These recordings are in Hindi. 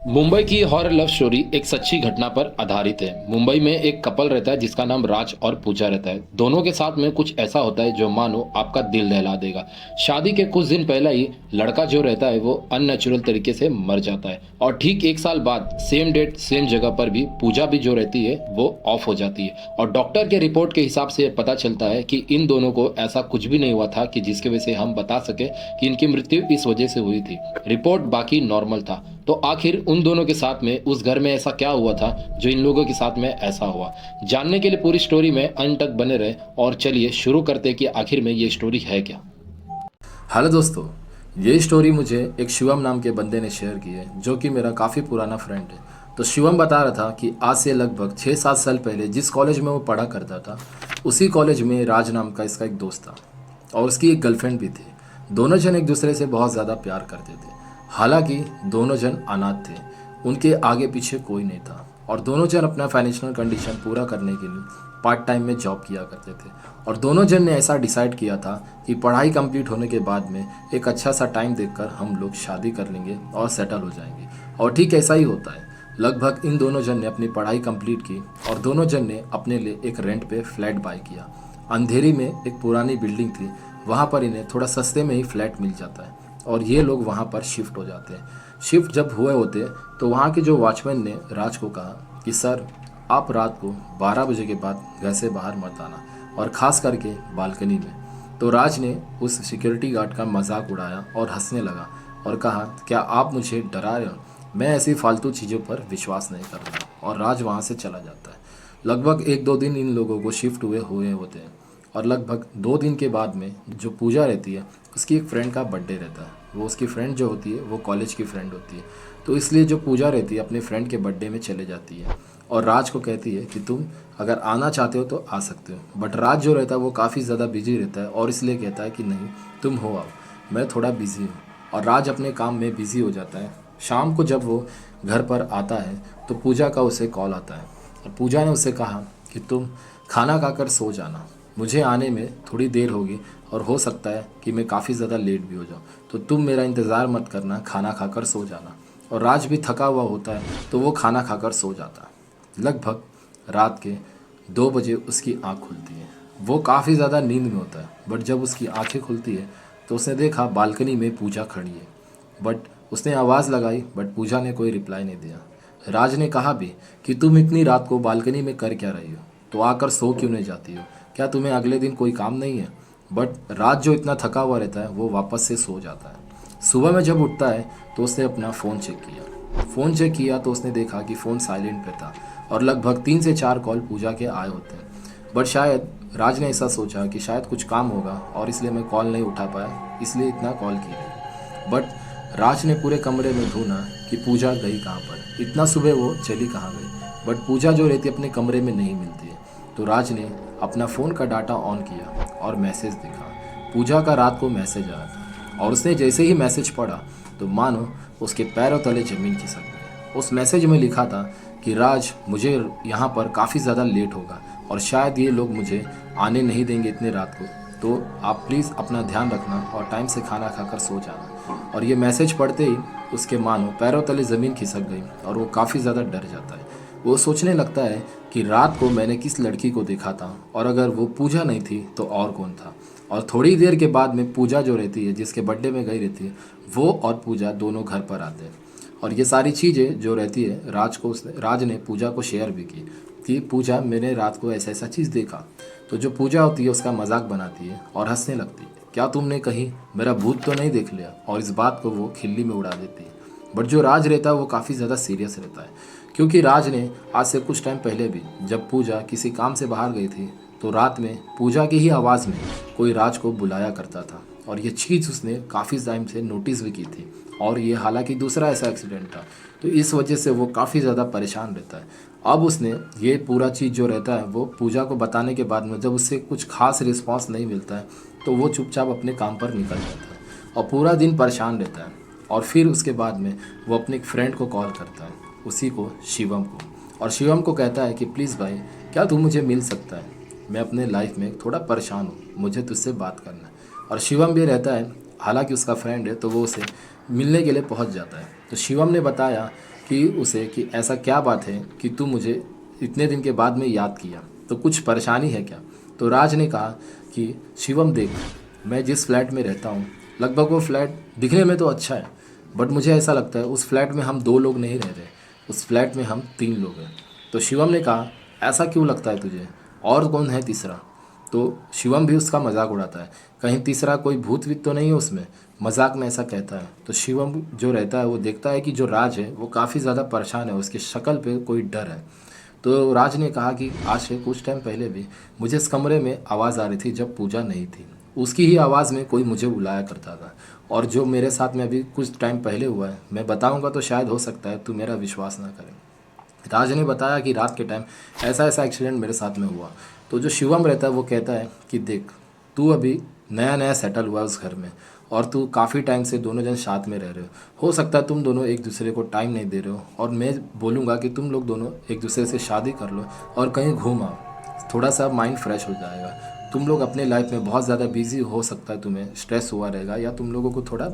मुंबई की हॉरर लव स्टोरी एक सच्ची घटना पर आधारित है। मुंबई में एक कपल रहता है जिसका नाम राज और पूजा रहता है। दोनों के साथ में कुछ ऐसा होता है जो मानो आपका दिल दहला देगा। शादी के कुछ दिन पहले ही लड़का जो रहता है वो अननेचुरल तरीके से मर जाता है और ठीक एक साल बाद सेम डेट सेम जगह पर भी पूजा भी जो रहती है वो ऑफ हो जाती है। और डॉक्टर के रिपोर्ट के हिसाब से पता चलता है कि इन दोनों को ऐसा कुछ भी नहीं हुआ था कि जिसके वजह से हम बता सके कि इनकी मृत्यु इस वजह से हुई थी। रिपोर्ट बाकी नॉर्मल था। तो आखिर उन दोनों के साथ में उस घर में ऐसा क्या हुआ था जो इन लोगों के साथ में ऐसा हुआ। जानने के लिए पूरी स्टोरी में अंत तक बने रहे और चलिए शुरू करते हैं कि आखिर में ये स्टोरी है क्या। हेलो दोस्तों, ये स्टोरी मुझे एक शिवम नाम के बंदे ने शेयर की है जो कि मेरा काफ़ी पुराना फ्रेंड है। तो शिवम बता रहा था कि आज से लगभग 6-7 साल पहले जिस कॉलेज में वो पढ़ा करता था उसी कॉलेज में राज नाम का इसका एक दोस्त था और उसकी एक गर्लफ्रेंड भी थी। दोनों जन एक दूसरे से बहुत ज़्यादा प्यार करते थे। हालांकि दोनों जन अनाथ थे, उनके आगे पीछे कोई नहीं था और दोनों जन अपना फाइनेंशियल कंडीशन पूरा करने के लिए पार्ट टाइम में जॉब किया करते थे। और दोनों जन ने ऐसा डिसाइड किया था कि पढ़ाई कंप्लीट होने के बाद में एक अच्छा सा टाइम देखकर हम लोग शादी कर लेंगे और सेटल हो जाएंगे। और ठीक ऐसा ही होता है। लगभग इन दोनों जन ने अपनी पढ़ाई कंप्लीट की और दोनों जन ने अपने लिए एक रेंट पे फ्लैट बाय किया। अंधेरी में एक पुरानी बिल्डिंग थी, वहाँ पर इन्हें थोड़ा सस्ते में ही फ्लैट मिल जाता है और ये लोग वहाँ पर शिफ्ट हो जाते हैं। शिफ्ट जब हुए होते तो वहाँ के जो वॉचमैन ने राज को कहा कि सर, आप रात को 12 बजे के बाद घर से बाहर मत आना और ख़ास करके बालकनी में। तो राज ने उस सिक्योरिटी गार्ड का मजाक उड़ाया और हंसने लगा और कहा, क्या आप मुझे डरा रहे हो? मैं ऐसी फालतू चीज़ों पर विश्वास नहीं करता। और राज वहाँ से चला जाता है। लगभग 1-2 दिन इन लोगों को शिफ्ट हुए होते हैं और लगभग 2 दिन के बाद में जो पूजा रहती है उसकी एक फ्रेंड का बर्थडे रहता है। वो उसकी फ्रेंड जो होती है वो कॉलेज की फ्रेंड होती है। तो इसलिए जो पूजा रहती है अपने फ्रेंड के बर्थडे में चले जाती है और राज को कहती है कि तुम अगर आना चाहते हो तो आ सकते हो। बट राज जो रहता है वो काफ़ी ज़्यादा बिजी रहता है और इसलिए कहता है कि नहीं, तुम हो आओ, मैं थोड़ा बिजी हूँ। और राज अपने काम में बिजी हो जाता है। शाम को जब वो घर पर आता है तो पूजा का उसे कॉल आता है और पूजा ने उसे कहा कि तुम खाना खाकर सो जाना, मुझे आने में थोड़ी देर होगी और हो सकता है कि मैं काफ़ी ज़्यादा लेट भी हो जाऊँ, तो तुम मेरा इंतज़ार मत करना, खाना खाकर सो जाना। और राज भी थका हुआ होता है तो वो खाना खाकर सो जाता है। लगभग रात के 2 बजे उसकी आँख खुलती है। वो काफ़ी ज़्यादा नींद में होता है बट जब उसकी आँखें खुलती है तो उसने देखा बालकनी में पूजा खड़ी है। बट उसने आवाज़ लगाई बट पूजा ने कोई रिप्लाई नहीं दिया। राज ने कहा भी कि तुम इतनी रात को बालकनी में कर क्या रही हो, तो आकर सो क्यों नहीं जाती हो, क्या तुम्हें अगले दिन कोई काम नहीं है? बट राज जो इतना थका हुआ रहता है वो वापस से सो जाता है। सुबह में जब उठता है तो उसने अपना फ़ोन चेक किया तो उसने देखा कि फ़ोन साइलेंट पे था और लगभग 3 से 4 कॉल पूजा के आए होते हैं। बट शायद राज ने ऐसा सोचा कि शायद कुछ काम होगा और इसलिए मैं कॉल नहीं उठा पाया, इसलिए इतना कॉल की गई। बट राज ने पूरे कमरे में ढूंढा कि पूजा गई कहाँ पर, इतना सुबह वो चली कहाँ गई। बट पूजा जो रहती है अपने कमरे में नहीं मिलती है। तो राज ने अपना फ़ोन का डाटा ऑन किया और मैसेज देखा। पूजा का रात को मैसेज आया था और उसने जैसे ही मैसेज पढ़ा तो मानो उसके पैरों तले ज़मीन खिसक गई। उस मैसेज में लिखा था कि राज, मुझे यहाँ पर काफ़ी ज़्यादा लेट होगा और शायद ये लोग मुझे आने नहीं देंगे इतने रात को, तो आप प्लीज़ अपना ध्यान रखना और टाइम से खाना खाकर सो जाना। और ये मैसेज पढ़ते ही उसके मानो पैरों तले ज़मीन खिसक गई और वो काफ़ी ज़्यादा डर जाता है। वो सोचने लगता है कि रात को मैंने किस लड़की को देखा था और अगर वो पूजा नहीं थी तो और कौन था। और थोड़ी देर के बाद में पूजा जो रहती है, जिसके बर्थडे में गई रहती है, वो और पूजा दोनों घर पर आते हैं। और ये सारी चीज़ें जो रहती है राज ने पूजा को शेयर भी की कि पूजा, मैंने रात को ऐसा ऐसा चीज़ देखा। तो जो पूजा होती है उसका मजाक बनाती है और हंसने लगती है, क्या तुमने कहीं मेरा भूत तो नहीं देख लिया? और इस बात को वो खिल्ली में उड़ा देती है। बट जो राज रहता है वो काफ़ी ज़्यादा सीरियस रहता है, क्योंकि राज ने आज से कुछ टाइम पहले भी जब पूजा किसी काम से बाहर गई थी तो रात में पूजा की ही आवाज़ में कोई राज को बुलाया करता था और ये चीज़ उसने काफ़ी टाइम से नोटिस भी की थी। और ये हालांकि दूसरा ऐसा एक्सीडेंट था, तो इस वजह से वो काफ़ी ज़्यादा परेशान रहता है। अब उसने ये पूरा चीज़ जो रहता है वो पूजा को बताने के बाद में जब उससे कुछ खास रिस्पांस नहीं मिलता है तो वो चुपचाप अपने काम पर निकल जाता है और पूरा दिन परेशान रहता है। और फिर उसके बाद में वो अपने एक फ्रेंड को कॉल करता है, उसी को, शिवम को। और शिवम को कहता है कि प्लीज़ भाई, क्या तू मुझे मिल सकता है? मैं अपने लाइफ में थोड़ा परेशान हूँ, मुझे तुझसे बात करना है। और शिवम भी रहता है, हालांकि उसका फ्रेंड है, तो वो उसे मिलने के लिए पहुँच जाता है। तो शिवम ने बताया कि उसे कि ऐसा क्या बात है कि तू मुझे इतने दिन के बाद में याद किया, तो कुछ परेशानी है क्या? तो राज ने कहा कि शिवम देख, मैं जिस फ्लैट में रहता हूँ, लगभग वो फ्लैट दिखने में तो अच्छा है, बट मुझे ऐसा लगता है उस फ्लैट में हम 2 लोग नहीं रह रहे, उस फ्लैट में हम 3 लोग हैं। तो शिवम ने कहा ऐसा क्यों लगता है तुझे, और कौन है तीसरा? तो शिवम भी उसका मजाक उड़ाता है, कहीं तीसरा कोई भूत वीत तो नहीं है उसमें, मजाक में ऐसा कहता है। तो शिवम जो रहता है वो देखता है कि जो राज है वो काफ़ी ज़्यादा परेशान है, उसकी शक्ल पे कोई डर है। तो राज ने कहा कि आज से कुछ टाइम पहले भी मुझे इस कमरे में आवाज़ आ रही थी जब पूजा नहीं थी, उसकी ही आवाज़ में कोई मुझे बुलाया करता था, और जो मेरे साथ में अभी कुछ टाइम पहले हुआ है मैं बताऊंगा तो शायद हो सकता है तू मेरा विश्वास ना करे। राज ने बताया कि रात के टाइम ऐसा ऐसा एक्सीडेंट मेरे साथ में हुआ। तो जो शिवम रहता है वो कहता है कि देख, तू अभी नया नया सेटल हुआ है उस घर में, और तू काफ़ी टाइम से दोनों जन साथ में रह रहे हो सकता है तुम दोनों एक दूसरे को टाइम नहीं दे रहे हो, और मैं बोलूँगा कि तुम लोग दोनों एक दूसरे से शादी कर लो और कहीं घूम आओ, थोड़ा सा माइंड फ्रेश हो जाएगा। तुम लोग अपने लाइफ में बहुत ज़्यादा बिजी हो सकता है, तुम्हें स्ट्रेस हुआ रहेगा या तुम लोगों को थोड़ा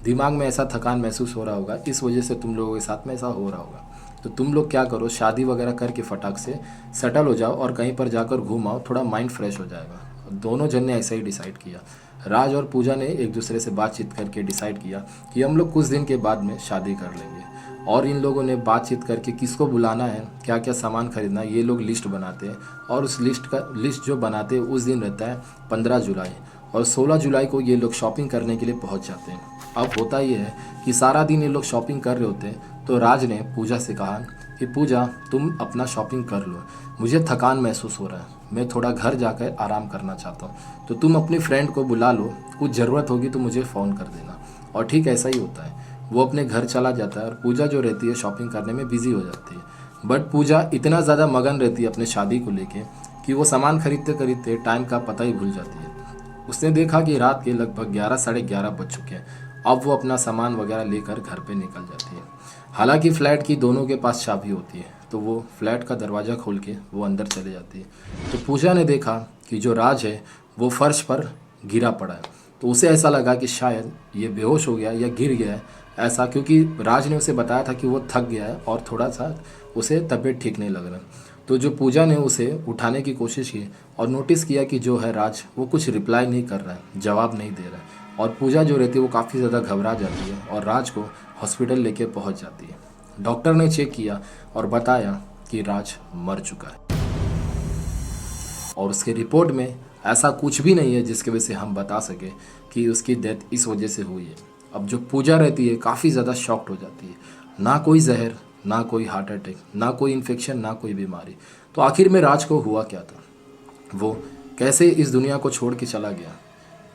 दिमाग में ऐसा थकान महसूस हो रहा होगा, इस वजह से तुम लोगों के साथ में ऐसा हो रहा होगा। तो तुम लोग क्या करो, शादी वगैरह करके फटाक से सेटल हो जाओ और कहीं पर जाकर घूम आओ, थोड़ा माइंड फ्रेश हो जाएगा। दोनों जन ने ऐसा ही डिसाइड किया। राज और पूजा ने एक दूसरे से बातचीत करके डिसाइड किया कि हम लोग कुछ दिन के बाद में शादी कर लेंगे, और इन लोगों ने बातचीत करके किसको बुलाना है, क्या क्या सामान खरीदना है, ये लोग लिस्ट बनाते हैं, और उस लिस्ट जो बनाते हैं उस दिन रहता है 15 जुलाई, और 16 जुलाई को ये लोग शॉपिंग करने के लिए पहुंच जाते हैं। अब होता ये है कि सारा दिन ये लोग शॉपिंग कर रहे होते हैं, तो राज ने पूजा से कहा कि पूजा तुम अपना शॉपिंग कर लो, मुझे थकान महसूस हो रहा है, मैं थोड़ा घर जाकर आराम करना चाहता हूँ, तो तुम अपनी फ्रेंड को बुला लो, कुछ ज़रूरत होगी तो मुझे फ़ोन कर देना। और ठीक ऐसा ही होता है, वो अपने घर चला जाता है और पूजा जो रहती है शॉपिंग करने में बिजी हो जाती है। बट पूजा इतना ज़्यादा मगन रहती है अपने शादी को लेके कि वो सामान खरीदते खरीदते टाइम का पता ही भूल जाती है। उसने देखा कि रात के लगभग 11 साढ़े 11 बज चुके हैं। अब वो अपना सामान वगैरह लेकर घर पे निकल जाती है। हालांकि फ्लैट की दोनों के पास चाबी होती है, तो वो फ्लैट का दरवाज़ा खोल के वो अंदर चले जाती है। तो पूजा ने देखा कि जो राज है वो फर्श पर गिरा पड़ा है, तो उसे ऐसा लगा कि शायद ये बेहोश हो गया या गिर गया है, ऐसा क्योंकि राज ने उसे बताया था कि वो थक गया है और थोड़ा सा उसे तबीयत ठीक नहीं लग रहा। तो जो पूजा ने उसे उठाने की कोशिश की और नोटिस किया कि जो है राज वो कुछ रिप्लाई नहीं कर रहा है, जवाब नहीं दे रहा है, और पूजा जो रहती है वो काफ़ी ज़्यादा घबरा जाती है और राज को हॉस्पिटल लेके पहुंच जाती है। डॉक्टर ने चेक किया और बताया कि राज मर चुका है, और उसके रिपोर्ट में ऐसा कुछ भी नहीं है जिसकी वजह से हम बता सके कि उसकी डेथ इस वजह से हुई है। अब जो पूजा रहती है काफ़ी ज़्यादा शॉक्ड हो जाती है, ना कोई जहर, ना कोई हार्ट अटैक, ना कोई इन्फेक्शन, ना कोई बीमारी। तो आखिर में राज को हुआ क्या था, वो कैसे इस दुनिया को छोड़ के चला गया,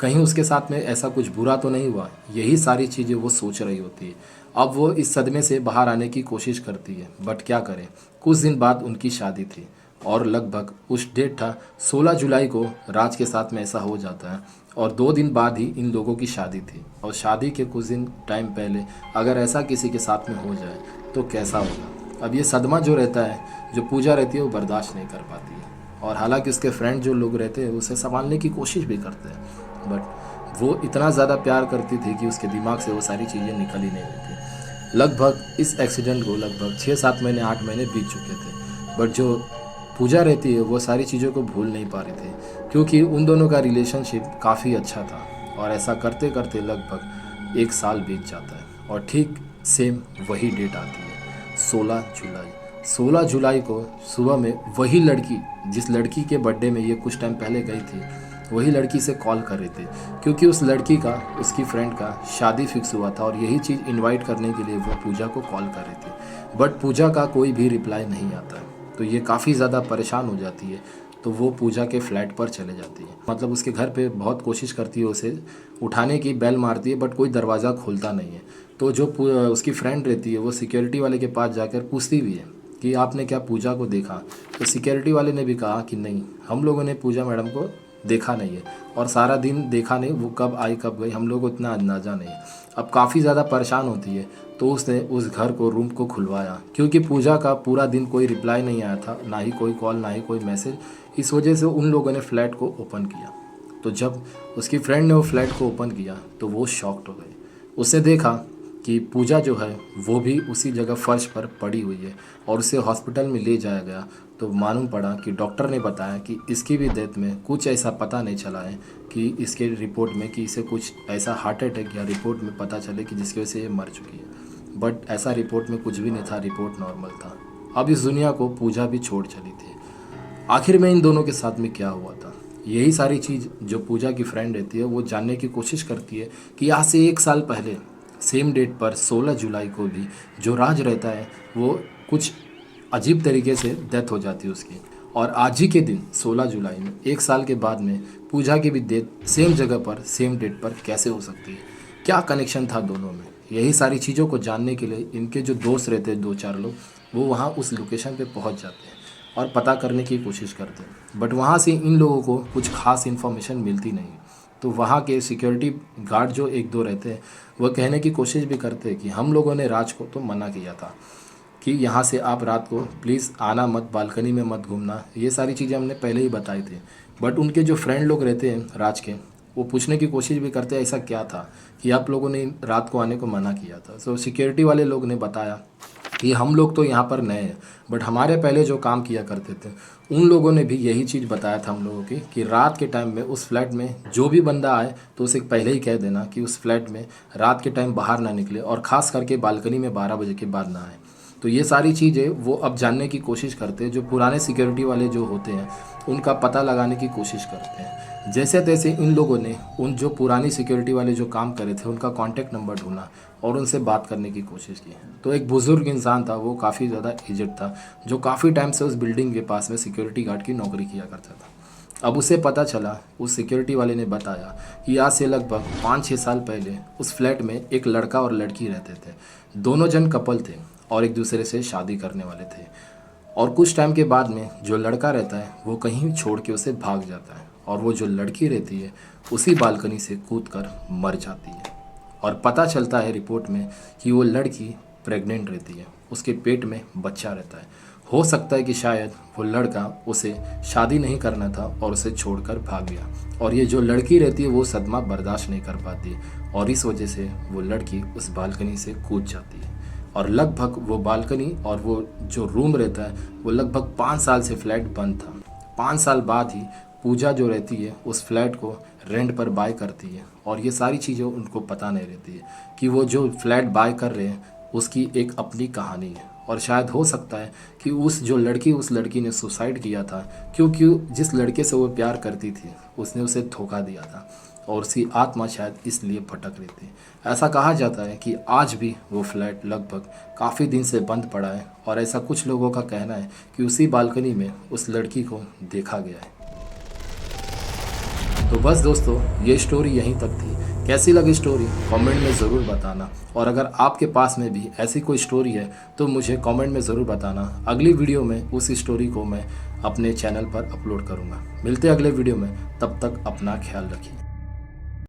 कहीं उसके साथ में ऐसा कुछ बुरा तो नहीं हुआ, यही सारी चीज़ें वो सोच रही होती है। अब वो इस सदमे से बाहर आने की कोशिश करती है, बट क्या करें, कुछ दिन बाद उनकी शादी थी और लगभग उस डेट था 16 जुलाई को राज के साथ में ऐसा हो जाता है, और 2 दिन बाद ही इन लोगों की शादी थी। और शादी के कुछ दिन टाइम पहले अगर ऐसा किसी के साथ में हो जाए तो कैसा होगा। अब ये सदमा जो रहता है, जो पूजा रहती है वो बर्दाश्त नहीं कर पाती है, और हालांकि उसके फ्रेंड जो लोग रहते हैं उसे संभालने की कोशिश भी करते हैं, बट वो इतना ज़्यादा प्यार करती थी कि उसके दिमाग से वो सारी चीज़ें निकल ही नहीं रही थी। लगभग इस एक्सीडेंट को लगभग 6-7 महीने 8 महीने बीत चुके थे, बट जो पूजा रहती है वो सारी चीज़ों को भूल नहीं पा रही थी, क्योंकि उन दोनों का रिलेशनशिप काफ़ी अच्छा था। और ऐसा करते करते लगभग 1 साल बीत जाता है, और ठीक सेम वही डेट आती है 16 जुलाई। 16 जुलाई को सुबह में वही लड़की, जिस लड़की के बर्थडे में ये कुछ टाइम पहले गई थी, वही लड़की से कॉल कर रही थी, क्योंकि उस लड़की का, उसकी फ्रेंड का शादी फिक्स हुआ था, और यही चीज़ इनवाइट करने के लिए वो पूजा को कॉल कर रही थी। बट पूजा का कोई भी रिप्लाई नहीं आता, तो ये काफ़ी ज़्यादा परेशान हो जाती है। तो वो पूजा के फ्लैट पर चले जाती है, मतलब उसके घर पे बहुत कोशिश करती है उसे उठाने की, बेल मारती है, बट कोई दरवाज़ा खोलता नहीं है। तो जो उसकी फ्रेंड रहती है वो सिक्योरिटी वाले के पास जाकर पूछती भी है कि आपने क्या पूजा को देखा। तो सिक्योरिटी वाले ने भी कहा कि नहीं, हम लोगों ने पूजा मैडम को देखा नहीं है, और सारा दिन देखा नहीं, वो कब आई कब गई हम लोग को इतना अंदाज़ा नहीं है। अब काफ़ी ज़्यादा परेशान होती है, तो उसने उस घर को, रूम को खुलवाया, क्योंकि पूजा का पूरा दिन कोई रिप्लाई नहीं आया था, ना ही कोई कॉल, ना ही कोई मैसेज। इस वजह से उन लोगों ने फ्लैट को ओपन किया। तो जब उसकी फ्रेंड ने वो फ्लैट को ओपन किया तो वो शॉक्ड हो गई। उसने देखा कि पूजा जो है वो भी उसी जगह फर्श पर पड़ी हुई है और उसे हॉस्पिटल में ले जाया गया तो मालूम पड़ा कि डॉक्टर ने बताया कि इसकी भी डेथ में कुछ ऐसा पता नहीं चला है कि इसके रिपोर्ट में कि इसे कुछ ऐसा हार्ट अटैक या रिपोर्ट में पता चले कि जिसकी वजह से ये मर चुकी है। बट ऐसा रिपोर्ट में कुछ भी नहीं था, रिपोर्ट नॉर्मल था। अब इस दुनिया को पूजा भी छोड़ चली थी। आखिर में इन दोनों के साथ में क्या हुआ था, यही सारी चीज़ जो पूजा की फ्रेंड रहती है वो जानने की कोशिश करती है कि आज से 1 साल पहले सेम डेट पर 16 जुलाई को भी जो राज रहता है वो कुछ अजीब तरीके से डेथ हो जाती है उसकी। और आज ही के दिन 16 जुलाई में 1 साल के बाद में पूजा की भी डेथ सेम जगह पर सेम डेट पर कैसे हो सकती है, क्या कनेक्शन था दोनों में। यही सारी चीज़ों को जानने के लिए इनके जो दोस्त रहते हैं 2-4 लोग, वो वहाँ उस लोकेशन पे पहुँच जाते हैं और पता करने की कोशिश करते हैं। बट वहाँ से इन लोगों को कुछ खास इन्फॉर्मेशन मिलती नहीं। तो वहाँ के सिक्योरिटी गार्ड जो 1-2 रहते हैं वह कहने की कोशिश भी करते हैं कि हम लोगों ने राज को तो मना किया था कि यहाँ से आप रात को प्लीज़ आना मत, बालकनी में मत घूमना, ये सारी चीज़ें हमने पहले ही बताई थी। बट उनके जो फ्रेंड लोग रहते हैं राज के, वो पूछने की कोशिश भी करते हैं ऐसा क्या था कि आप लोगों ने रात को आने को मना किया था। सो सिक्योरिटी वाले लोग ने बताया कि हम लोग तो यहाँ पर नए हैं, बट हमारे पहले जो काम किया करते थे उन लोगों ने भी यही चीज़ बताया था हम लोगों की कि रात के टाइम में उस फ्लैट में जो भी बंदा आए तो उसे पहले ही कह देना कि उस फ्लैट में रात के टाइम बाहर ना निकले और ख़ास करके बालकनी में 12 बजे के बाद ना आए। तो ये सारी चीज़ें वो अब जानने की कोशिश करते हैं, जो पुराने सिक्योरिटी वाले जो होते हैं उनका पता लगाने की कोशिश करते हैं। जैसे तैसे इन लोगों ने उन जो पुरानी सिक्योरिटी वाले जो काम करे थे उनका कॉन्टैक्ट नंबर ढूंढा और उनसे बात करने की कोशिश की। तो एक बुज़ुर्ग इंसान था, वो काफ़ी ज़्यादा एजड था, जो काफ़ी टाइम से उस बिल्डिंग के पास में सिक्योरिटी गार्ड की नौकरी किया करता था। अब उसे पता चला, उस सिक्योरिटी वाले ने बताया कि आज से लगभग 5-6 साल पहले उस फ्लैट में एक लड़का और लड़की रहते थे। दोनों जन कपल थे और एक दूसरे से शादी करने वाले थे। और कुछ टाइम के बाद में जो लड़का रहता है वो कहीं छोड़ के उसे भाग जाता है और वो जो लड़की रहती है उसी बालकनी से कूदकर मर जाती है। और पता चलता है रिपोर्ट में कि वो लड़की प्रेग्नेंट रहती है, उसके पेट में बच्चा रहता है। हो सकता है कि शायद वो लड़का उसे शादी नहीं करना था और उसे छोड़कर भाग गया, और ये जो लड़की रहती है वो सदमा बर्दाश्त नहीं कर पाती और इस वजह से वो लड़की उस बालकनी से कूद जाती है। और लगभग वो बालकनी और वो जो रूम रहता है वो लगभग 5 साल से फ्लैट बंद था। 5 साल बाद ही पूजा जो रहती है उस फ्लैट को रेंट पर बाय करती है और ये सारी चीज़ें उनको पता नहीं रहती है कि वो जो फ्लैट बाय कर रहे हैं उसकी एक अपनी कहानी है। और शायद हो सकता है कि उस लड़की ने सुसाइड किया था क्योंकि जिस लड़के से वो प्यार करती थी उसने उसे धोखा दिया था और उसकी आत्मा शायद इसलिए भटक रही थी। ऐसा कहा जाता है कि आज भी वो फ्लैट लगभग काफ़ी दिन से बंद पड़ा है और ऐसा कुछ लोगों का कहना है कि उसी बालकनी में उस लड़की को देखा गया है। तो बस दोस्तों, ये स्टोरी यहीं तक थी। कैसी लगी स्टोरी कमेंट में ज़रूर बताना, और अगर आपके पास में भी ऐसी कोई स्टोरी है तो मुझे कमेंट में ज़रूर बताना। अगली वीडियो में उस स्टोरी को मैं अपने चैनल पर अपलोड करूँगा। मिलते हैं अगले वीडियो में, तब तक अपना ख्याल रखिए।